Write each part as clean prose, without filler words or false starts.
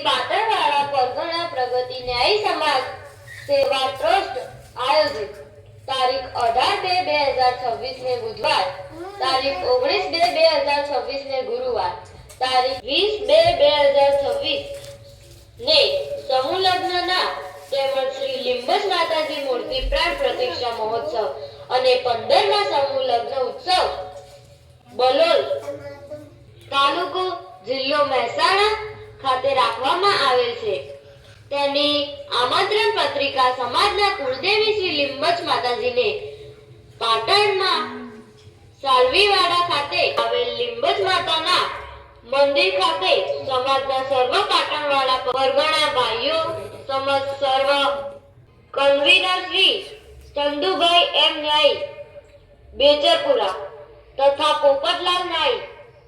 પાટણવાળા પરગણા પ્રગતિ ન્યાય સમાજ સેવા ટ્રસ્ટ આયોજિત તારીખ 18/2/2026 ને બુધવાર, તારીખ 19/2/2026 ને ગુરુવાર, તારીખ 20/2/2026 ને સમૂહ લગ્નના તેમજ શ્રી લીંબચ માતાજી મૂર્તિ પ્રાણ પ્રતિષ્ઠા મહોત્સવ અને 15મા સમૂહ લગ્ન ઉત્સવ બલોલ તાલુકો જિલ્લો મહેસાણા ખાતે રાખવામાં આવેલ છે। તેની આમંત્રણ પત્રિકા સમાજના કુળદેવી શ્રી લીંબચ માતાજીને પાટણમાં સાલવીવાડા ખાતે આવેલ લીંબચ માતાના મંદિર ખાતે સમાજના સર્વ પાટણવાળા પરગણા ભાઈઓ સમજ સર્વ કન્વીનર શ્રી ચંદુભાઈ એમ ન્યાય બેચરપુરા તથા પોપટલાલ નાઈ,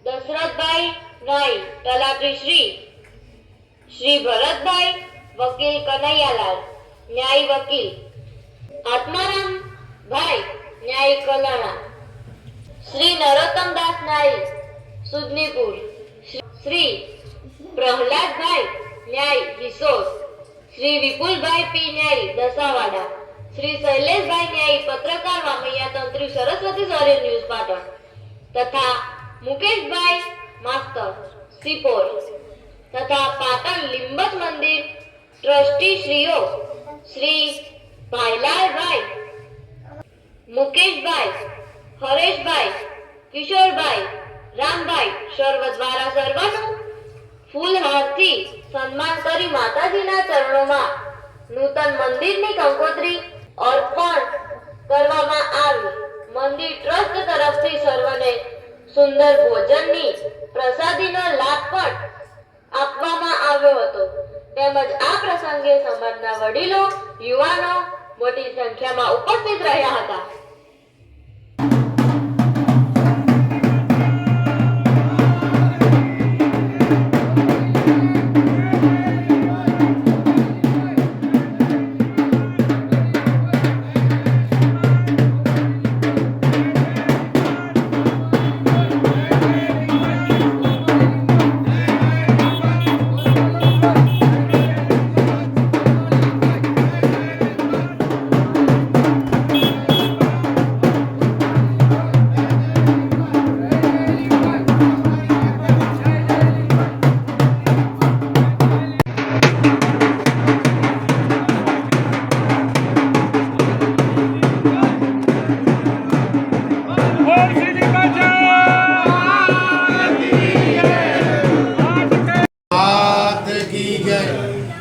દશરથભાઈ નાઈ, તલાટી શ્રી ભરતભાઈ, વકીલ કનૈયાલાલ ન્યાય વકીલ, આત્મારામ ભાઈ ન્યાય કલાણા, શ્રી નરોત્તમદાસ નાઈ સુદનીપુર, શ્રી પ્રહલાદભાઈ ન્યાય રિસોર્સ, શ્રી વિપુલભાઈ પી ન્યાય દસાવાડા, શ્રી શૈલેષભાઈ ન્યાય પત્રકાર વામૈયા તંત્રી સરસ્વતી સૌર્ય ન્યૂઝ પાટણ તથા મુકેશભાઈ માસ્તર સિપોર તથા પાટણ લીંબચ મંદિર ટ્રસ્ટી શ્રીઓ શ્રી ભાઈલાલભાઈ, મુકેશભાઈ, હરેશભાઈ, કિશોરભાઈ, રામભાઈ સર્વ દ્વારા સર્વનું ફૂલહારથી સન્માન કરી માતાજીના ચરણોમાં નૂતન મંદિરની કંકોત્રી અર્પણ કરવામાં આવી। મંદિર ટ્રસ્ટ તરફથી સર્વને સુંદર ભોજનની પ્રસાદીનો લાભ પણ આપવામાં આવ્યો હતો તેમજ આ પ્રસંગે સમાજના વડીલો, યુવાનો મોટી સંખ્યામાં ઉપસ્થિત રહ્યા હતા।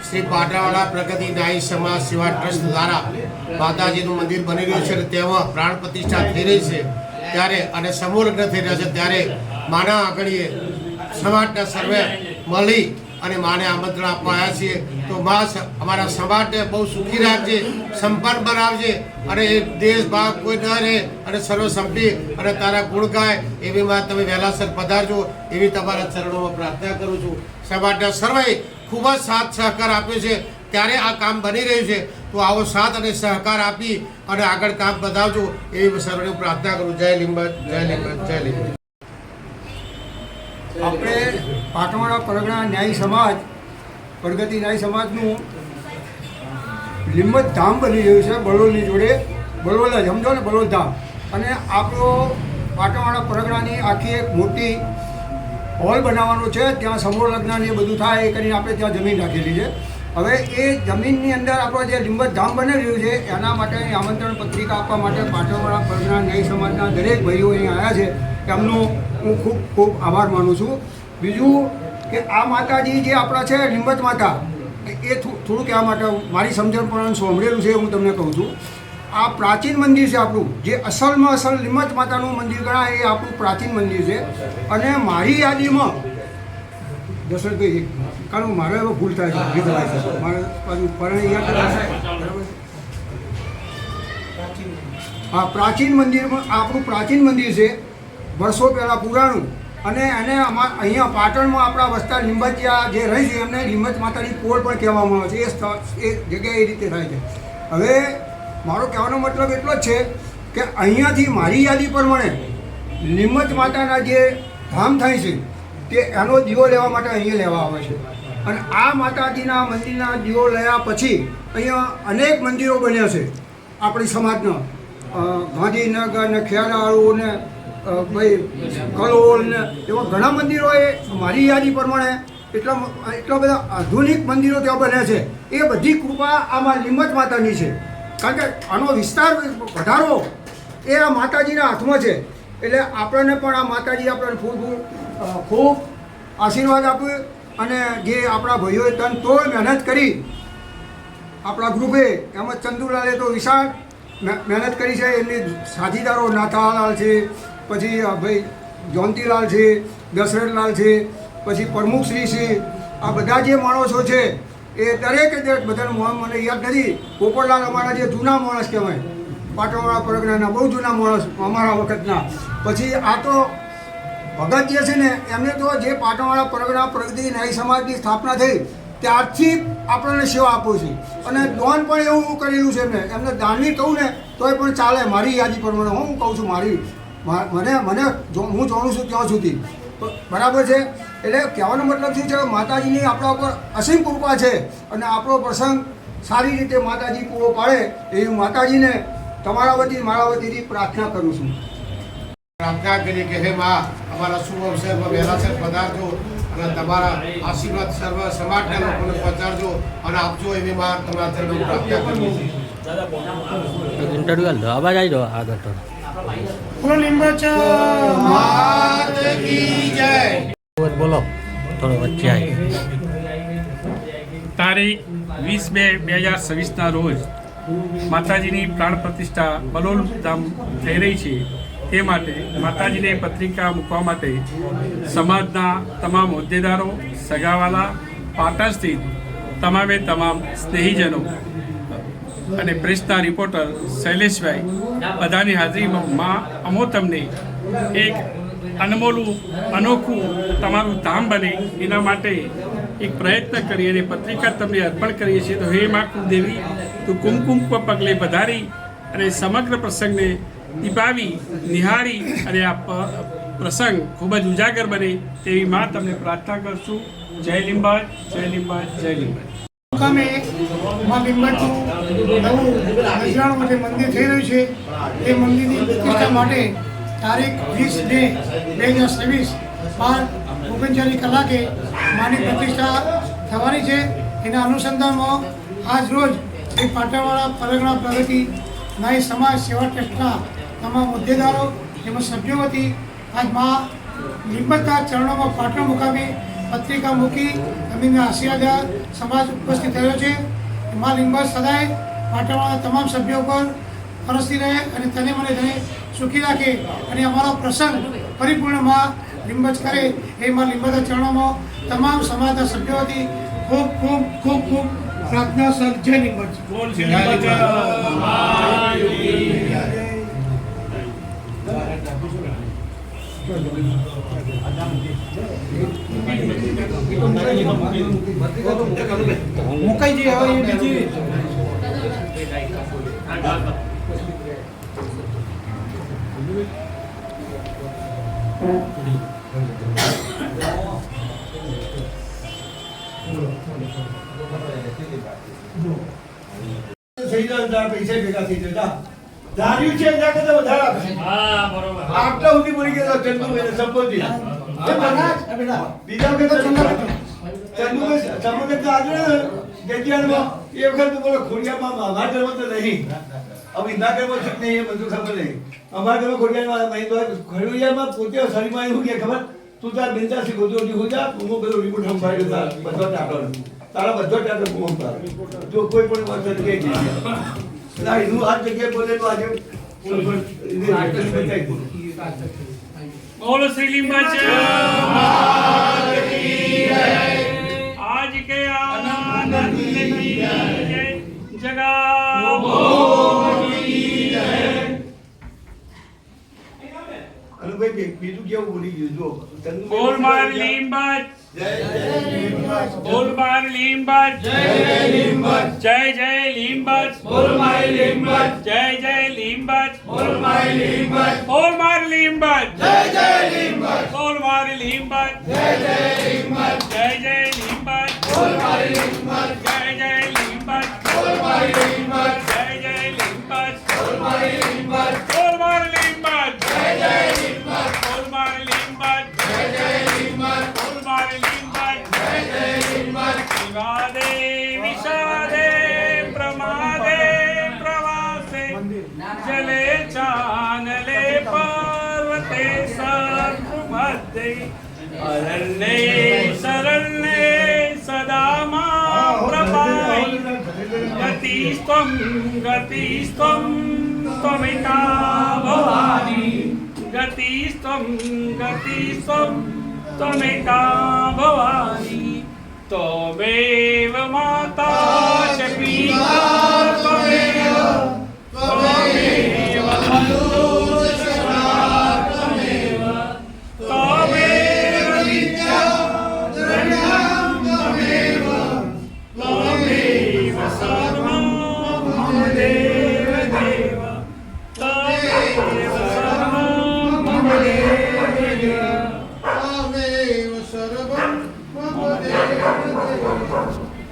શ્રી પાટણવાળા પ્રગતિ ન્યાય સમાજ સેવા ટ્રસ્ટ દ્વારા માતાજીનું મંદિર બની રહ્યું છે અને તેમાં પ્રાણ પ્રતિષ્ઠા થઈ રહી છે ત્યારે અને સમૂહ લગ્ન થઈ રહ્યા છે ત્યારે માના આગળીએ સમાજના સર્વે મળી અને માને આમંત્રણ આપવા આવ્યા છીએ। તો મા અમારા સમાજને બહુ સુખી રાખજે, સંપન્ન બનાવજે અને એ દેશ ભાગ કોઈ ન રહે અને સર્વ સંપી અને તારા ગુણ ગાય એવી માં તમે વહેલાસર પધારજો એવી તમારા ચરણોમાં પ્રાર્થના કરું છું। સમાજના સર્વે ખૂબ જ સાથ સહકાર આપ્યો છે ત્યારે આ કામ બની રહ્યું છે। તો આવો સાથ અને સહકાર આપી અને આગળ કામ વધાવજો એવી સર્વને પ્રાર્થના કરું। જય લીંબચ, જય લીંબચ, જય લીંબચ। આપણે પાટણવાળા પરગણા ન્યાય સમાજ પ્રગતિ ન્યાય સમાજનું લીંબચ ધામ બની રહ્યું છે બલોલની જોડે, બલોલ જ સમજો ને, બલોલ ધામ। અને આપણો પાટણવાળા પરગણાની આખી એક મોટી હોલ બનાવવાનો છે, ત્યાં સમૂહ લગ્ન એ બધું થાય એ કરીને આપણે ત્યાં જમીન રાખેલી છે। હવે એ જમીનની અંદર આપણો જે લીંબચ ધામ બની રહ્યું છે એના માટે આમંત્રણ પત્રિકા આપવા માટે પાટણવાળા પરગણા ન્યાય સમાજના દરેક ભાઈઓ અહીં આવ્યા છે, એમનો હું ખૂબ ખૂબ આભાર માનું છું। બીજું કે આ માતાજી જે આપણા છે લીંબચ માતા, એ થોડું કહેવા માટે મારી સમજણ પણ સાંભળેલું છે હું તમને કહું છું। આ પ્રાચીન મંદિર છે આપણું, જે અસલમાં અસલ લીંબચ માતાનું મંદિર ગણાય એ આપણું પ્રાચીન મંદિર છે। અને મારી યાદીમાં દશરથભાઈ, કારણ મારે હવે ભૂલ થાય છે, મારે પાછું પરણે યાદ બરાબર। હા, પ્રાચીન મંદિરમાં આપણું પ્રાચીન મંદિર છે, વર્ષો પહેલાં પુરાણું। અને એને અહીંયા પાટણમાં આપણા વસતા લીંબચિયા જે રહી છે એમને લીંબચ માતાની પોળ પણ કહેવામાં આવે છે। એ સ્થળ એ જગ્યાએ એ રીતે થાય છે। હવે મારો કહેવાનો મતલબ એટલો જ છે કે અહીંયાથી મારી યાદી પ્રમાણે લીંબચ માતાના જે ધામ થાય છે તે એનો દીવો લેવા માટે અહીંયા લેવા આવે છે। અને આ માતાજીના મંદિરના દીવો લયા પછી અહીંયા અનેક મંદિરો બન્યા છે આપણી સમાજના. ગાંધીનગર ને ખેરાળુ ને ભાઈ કલોલ ને એવા ઘણા મંદિરોએ મારી યાદી પ્રમાણે એટલા બધા આધુનિક મંદિરો ત્યાં બન્યા છે. એ બધી કૃપા આમાં લીંબચ માતાની છે. કારણ કે આનો વિસ્તાર વધારો એ આ માતાજીના હાથમાં છે. એટલે આપણને પણ આ માતાજી આપણને ખૂબ આશીર્વાદ આપે. અને જે આપણા ભાઈઓએ તન તોડ મહેનત કરી, આપણા ગ્રુપે એમ ચંદુલાલે તો વિશાળ મહેનત કરી છે. એમની સાથીદારો નાથાલાલ છે, પછી ભાઈ જોનતીલાલ છે, દશરથલાલ છે, પછી પ્રમુખશ્રી છે. આ બધા જે માણસો છે એ દરેકે બધાનું નામ મને યાદ નથી. પોપટલાલ અમારા જે જૂના માણસ કહેવાય, પાટણવાળા પરગણાના બહુ જૂના માણસ અમારા વખતના. પછી આ તો ભગત જે છે ને એમને તો જે પાટણવાળા પરગણા પ્રગતિ ન્યાય સમાજની સ્થાપના થઈ ત્યારથી આપણને સેવા આપું છું. અને દાન પણ એવું કરેલું છે એમને દાનની કહું ને તોય પણ ચાલે મારી યાદી પ્રમાણે. હું કહું છું હું જાણું છું ત્યાં સુધી બરાબર છે. એટલે કહેવાનો મતલબ શું છે, માતાજીની આપણા ઉપર અસીમ કૃપા છે અને આપણો પ્રસંગ સારી રીતે માતાજી પૂરો પાડે એવી માતાજીને તમારા વતી મારા વતીથી પ્રાર્થના કરું છું. પ્રાર્થના કરી કે હે માં, અમારા શુભ અવસરમાં વહેલાસર પધારજો અને તમારા આશીર્વાદ સર્વ સમાજના લોકોને પહોંચાડજો અને આપજો એવી માં તમારા ચરણોમાં પ્રાર્થના કરીએ છીએ. इंटरव्यू आवाज आई दो आगे तो બોલો લીંબચ માત કી જય. बोलो थोड़ा बच्चे आए તારીખ 20/2/2026ના રોજ માતાજીની પ્રાણ પ્રતિષ્ઠા બલોલ ધામ થઈ રહી છે. તે માટે માતાજીને પત્રિકા મૂકવા માટે સમાજના તમામ હોદ્દેદારો, સગાવાલા, પાટણ સ્થિત તમામે તમામ સ્નેહીજનો અને પ્રેસના રિપોર્ટર શૈલેષભાઈ બધાની હાજરીમાં માં અમો તમને એક અનમોલું અનોખું તમારું ધામ બને એના માટે એક પ્રયત્ન કરી અને પત્રિકા તમને અર્પણ કરીએ છીએ. તો હે મા કુળદેવી, તું કુમકુમ પગલે વધારી અને સમગ્ર પ્રસંગને નિભાવી નિહાળી અને આ પ્રસંગ ખૂબ જ ઉજાગર બને તેવી માં તમને પ્રાર્થના કરશું. જય લીંબાજ, જય લીંબાજ, જય લીંબાજ. મુકામે માં લીંબાજનું નવું નજરાણું જે મંદિર થઈ રહ્યું છે એ મંદિરની પ્રતિષ્ઠા માટે તારીખ 20/2/2026 ઓગણચાલીસ કલાકે માની પ્રતિષ્ઠા થવાની છે. એના અનુસંધાનમાં આજ રોજ એક પાટણવાળા પરગણા પ્રગતિ ન્યાય સમાજ સેવા ટ્રસ્ટના તમામ હોદ્દેદારો તેમજ સભ્યો વતી આજ મા લીંબચના ચરણોમાં પાટણ મુકામે પત્રિકા મૂકી અમીને આશીર્વાદ સમાજ ઉપસ્થિત થયો છે. મા લીંબચ સદાય પાટણવાળા તમામ સભ્યો પર ફરસતી રહે અને તને મને તને સુખી રાખે અને અમારો પ્રસંગ પરિપૂર્ણમાં લીંબચ કરે એ માં લીંબચના ચરણોમાં તમામ સમાજના સભ્યો વતી ખૂબ ખૂબ ખૂબ ખૂબ પ્રાર્થના સર. જય લીંબચ. મુકાઈ જઈ હવે એ બીજી પૈસા ભેગા થઈ જતા ધાર્યું છે એના કરતા વધારે આપશે. આટલા સુધી મળી ગયેલો ચંદુભાઈ સંપત્તિ બીજા વખત ચંદુભાઈ સંપત્તિ તો આજે જગ્યામાં એ વખત બોલો ખોડિયામાં અમારા ઘરમાં તો નહીં, હવે એના ઘરમાં છે નહીં એ બધું ખબર નહીં. અમારા ઘરમાં ખોડિયામાં પોતે શરીરમાં એવું કે ખબર તું તાર બિંદાસી ગોદો હો જા, હું બધો રિપોર્ટ સંભાળ્યો બધો ટાંકલો તારા બધો ટાંકલો હું જો કોઈ પણ વાત નથી ના એનું આ જગ્યાએ બોલે તો આજે બોલો શ્રી લીંબાચ આજ કે આનંદ की जगह અરે ભાઈ બીજું કેવું બોલી ગયું જો બોલ માર લીંબાચ, બોલ માર લીંબાચ, જય જય લીંબાચ, બોલ માર લીંબાચ, જય જય લીંબાચ, બોલ માર લીંબાચ, બોલ માર લીંબાચ, જય જય લીંબાચ, બોલ માર લીંબાચ, જય જય લીંબાચ, જય જય લીંબાચ. જય લીંબચ જય જય લીંબચ બોલ મારી લીંબચ બોલ મારી લીંબચ બોલ મારી લીંબચ બોલ મારી લીંબચ વિવાદે વિષાદે પ્રમાદે પ્રવાસે જલે ચાનલે પર્વતે સર્વમધ્યે અરણ્યે શરણ્યે સદા મા પ્રપાઈ ગતિસ્ત્વં ત્વમેકા ભવાની ગતિસ્ત્વં ત્વમેકા ભવાની ત્વમેવ માતા ચ પિતા ત્વમેવ બંધુ ચ સખા ત્વમેવ ત્વમેવ વિદ્યા દ્રવ્યં ત્વમેવ ત્વમેવ સર્વં મમ દેવ દેવ ત્વમેવ સર્વં મમ દેવ દેવ ત્વમેવ સર્વં મમ દેવ દેવ